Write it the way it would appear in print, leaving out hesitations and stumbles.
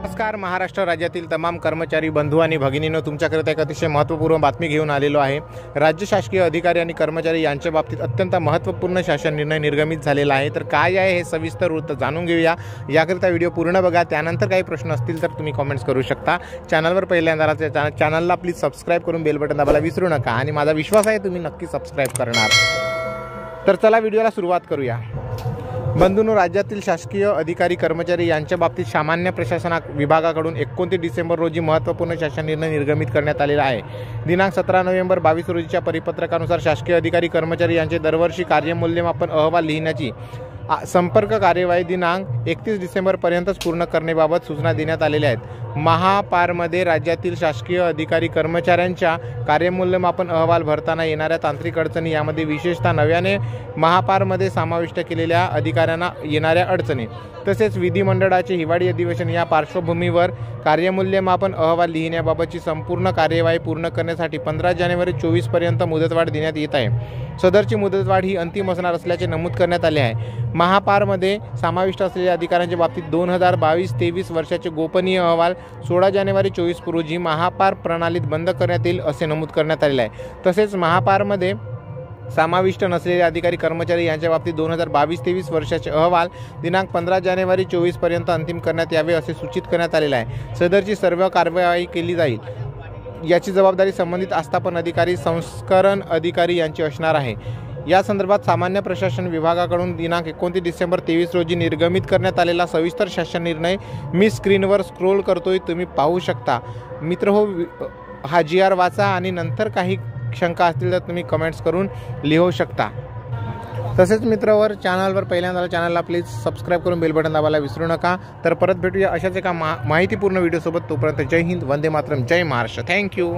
नमस्कार। महाराष्ट्र राज्यातील तमाम कर्मचारी बंधू आणि भगिनींनो, तुमच्याकरिता एक अतिशय महत्त्वपूर्ण बातमी घेऊन आलेलो आहे। राज्य शासकीय अधिकारी आणि कर्मचारी यांच्या बाबतीत अत्यंत महत्त्वपूर्ण शासन निर्णय निर्गमित झालेला आहे। तर काय आहे हे सविस्तर वृत्त जाणून घेऊया। याकरिता व्हिडिओ पूर्ण बघा, त्यानंतर काही प्रश्न असतील तर तुम्ही कमेंट्स करू शकता। चॅनलवर पहिल्यांदा चॅनलला प्लीज सबस्क्राइब करून बेल बटन दाबायला विसरू नका आणि माझा विश्वास आहे तुम्ही नक्की सबस्क्राइब करणार। तर चला व्हिडिओला सुरुवात करूया। बंधूंनो, राज्यातील शासकीय अधिकारी कर्मचारी यांच्या बाबतीत सामान्य प्रशासन विभागाकडून 29 डिसेंबर रोजी महत्त्वपूर्ण शासन निर्णय निर्गमित करण्यात आलेला आहे। दिनांक 17 नोव्हेंबर 22 रोजीच्या परिपत्रकानुसार शासकीय अधिकारी कर्मचारी यांचे दरवर्षी कार्यमूल्यमापन अहवाल लिहिण्याची संपर्क कार्यवाही दिनांक 31 डिसेंबर पर्यंतच पूर्ण करण्याबाबत सूचना देण्यात आलेल्या आहेत। महापारमध्ये राज्यातील शासकीय अधिकारी कर्मचाऱ्यांच्या कार्यमूल्यमापन अहवाल भरताना येणाऱ्या तांत्रिक अडचणी, यामध्ये विशेषतः नव्याने महापारमध्ये समाविष्ट केलेल्या अधिकाऱ्यांना येणाऱ्या अडचणी, तसेच विधिमंडळाचे हिवाळी अधिवेशन या पार्श्वभूमीवर कार्यमूल्यमापन अहवाल लिहिण्याबाबतची संपूर्ण कार्यवाही पूर्ण करण्यासाठी 15 जानेवारी 2024 पर्यंत मुदतवाढ देण्यात येत आहे। सदरची मुदतवाढ ही अंतिम असणार असल्याचे नमूद करण्यात आले आहे। महापारमध्ये समाविष्ट असलेल्या अधिकाऱ्यांच्या बाबतीत 2022-23 वर्षाचे गोपनीय अहवाल 16 जानेवारी 2024 रोजी महापार प्रणालीत बंद करण्यात येईल असे नमूद करण्यात आलेले आहे। तसेच महापारमध्ये समाविष्ट नसलेले अधिकारी कर्मचारी यांच्या बाबतीत 2022-23 वर्षाचे अहवाल दिनांक 15 जानेवारी 2024 पर्यंत अंतिम करण्यात यावे असे सूचित करण्यात आलेले आहे। सदरची सर्व कार्यवाही केली जाईल याची जबाबदारी संबंधित आस्थापन अधिकारी, संस्करण अधिकारी यांची असणार आहे। या संदर्भात सामान्य प्रशासन विभागाकडून दिनांक 29 डिसेंबर 2023 रोजी निर्गमित करण्यात आलेला सविस्तर शासन निर्णय मी स्क्रीनवर स्क्रोल करतोय, तुम्ही पाहू शकता। मित्रहो, हा GR वाचा आणि नंतर काही शंका असतील तर तुम्ही कमेंट्स करून लिहू शकता। तसेच मित्रांवर चॅनलवर पहिल्यांदा चॅनलला प्लीज सबस्क्राइब करून बेल बटन दाबायला विसरू नका। तर परत भेटूया अशाच एका माहितीपूर्ण व्हिडिओसोबत। तोपर्यंत जय हिंद, वंदे मातरम, जय महाराष्ट्र। थँक्यू।